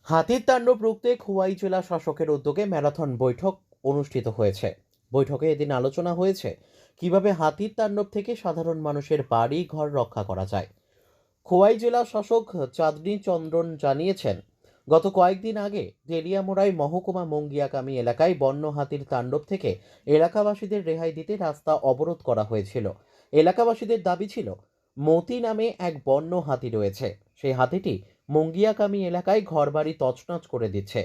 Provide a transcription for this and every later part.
হাতির তাণ্ডব রুখতে খোয়াই জেলা শাসকের উদ্যোগে ম্যারাথন বৈঠক অনুষ্ঠিত হয়েছে। বৈঠকে এদিন আলোচনা হয়েছে কিভাবে হাতির তাণ্ডব থেকে সাধারণ মানুষের বাড়ি ঘর রক্ষা করা যায়। খোয়াই জেলা শাসক চাঁদনী চন্দ্রন জানিয়েছেন, গত কয়েকদিন আগে তেলিয়ামোড়ায় মহকুমা মঙ্গিয়াকামী এলাকায় বন্য হাতির তাণ্ডব থেকে এলাকাবাসীদের রেহাই দিতে রাস্তা অবরোধ করা হয়েছিল। এলাকাবাসীদের দাবি ছিল, মতি নামে এক বন্য হাতি রয়েছে, সেই হাতিটি মঙ্গিয়াকামী এলাকায় ঘরবাড়ি তছনছ করে দিচ্ছে।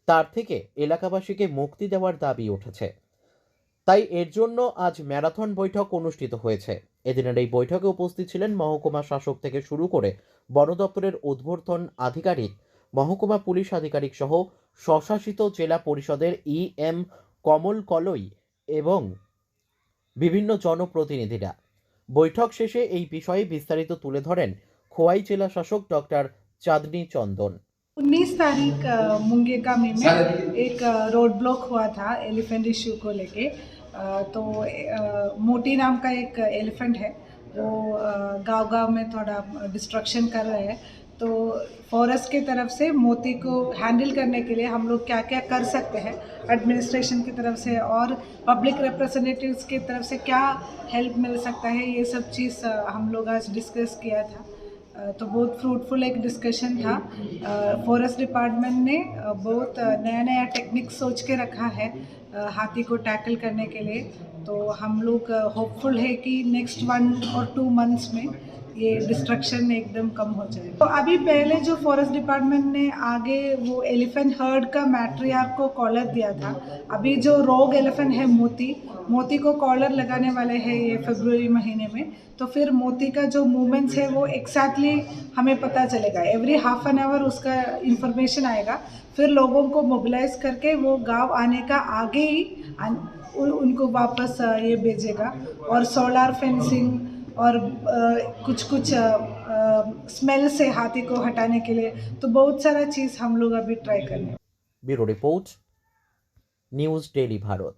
তার থেকে এলাকাবাসীকে মুক্তি দেওয়ার দাবি উঠেছে। তাই এর জন্য আজ ম্যারাথন বৈঠক অনুষ্ঠিত হয়েছে। এদিনের এই বৈঠকে উপস্থিত ছিলেন মহকুমা শাসক থেকে শুরু করে বন দপ্তরের ঊর্ধ্বতন আধিকারিক, মহকুমা পুলিশ আধিকারিক সহ স্বশাসিত জেলা পরিষদের ইএম কমল কলই এবং বিভিন্ন জনপ্রতিনিধিরা। বৈঠক শেষে এই বিষয়ে বিস্তারিত তুলে ধরেন খোয়াই জেলা শাসক ডক্টর চাঁদনী চন্দন। 19 तारीख मुंगेकामी में एक रोड ब्लॉक हुआ था एलिफेंट इश्यू को लेके। तो मोटी नाम का एक एलिफेंट है, वो गांव-गांव में थोड़ा डिस्ट्रक्शन कर रहे हैं। तो फॉरेस्ट की तरफ से मोती को हैंडल करने के लिए हम लोग क्या क्या कर सकते हैं, एडमिनिस्ट्रेशन की तरफ से और पब्लिक रिप्रेजेंटेटिव्स की तरफ से क्या हेल्प मिल सकता है, ये सब चीज़ हम लोग आज डिस्कस किया था। तो बहुत फ्रूटफुल एक डिस्कशन था। फॉरेस्ट डिपार्टमेंट ने बहुत नया नया टेक्निक सोच के रखा है हाथी को टैकल करने के लिए। तो हम लोग होपफुल है कि नेक्स्ट 1 और 2 मंथ्स में ये डिस्ट्रक्शन एकदम कम हो जाए। तो अभी पहले जो फॉरेस्ट डिपार्टमेंट ने आगे वो एलिफेंट हर्ड का मैट्रियार्क को कॉलर दिया था। अभी जो रोग एलिफेंट है मोती को कॉलर लगाने वाले हैं ये फरवरी महीने में। तो फिर मोती का जो मूवमेंट्स है वो एक्जैक्टली हमें पता चलेगा, एवरी हाफ एन आवर उसका इंफॉर्मेशन आएगा। फिर लोगों को मोबिलाइज करके वो गांव आने का आगे ही उनको वापस ये भेजेगा। और सोलार फेंसिंग और कुछ कुछ स्मेल से हाथी को हटाने के लिए तो बहुत सारा चीज़ हम लोग अभी ट्राई कर रहे हैं। Bureau report, news daily Bharat.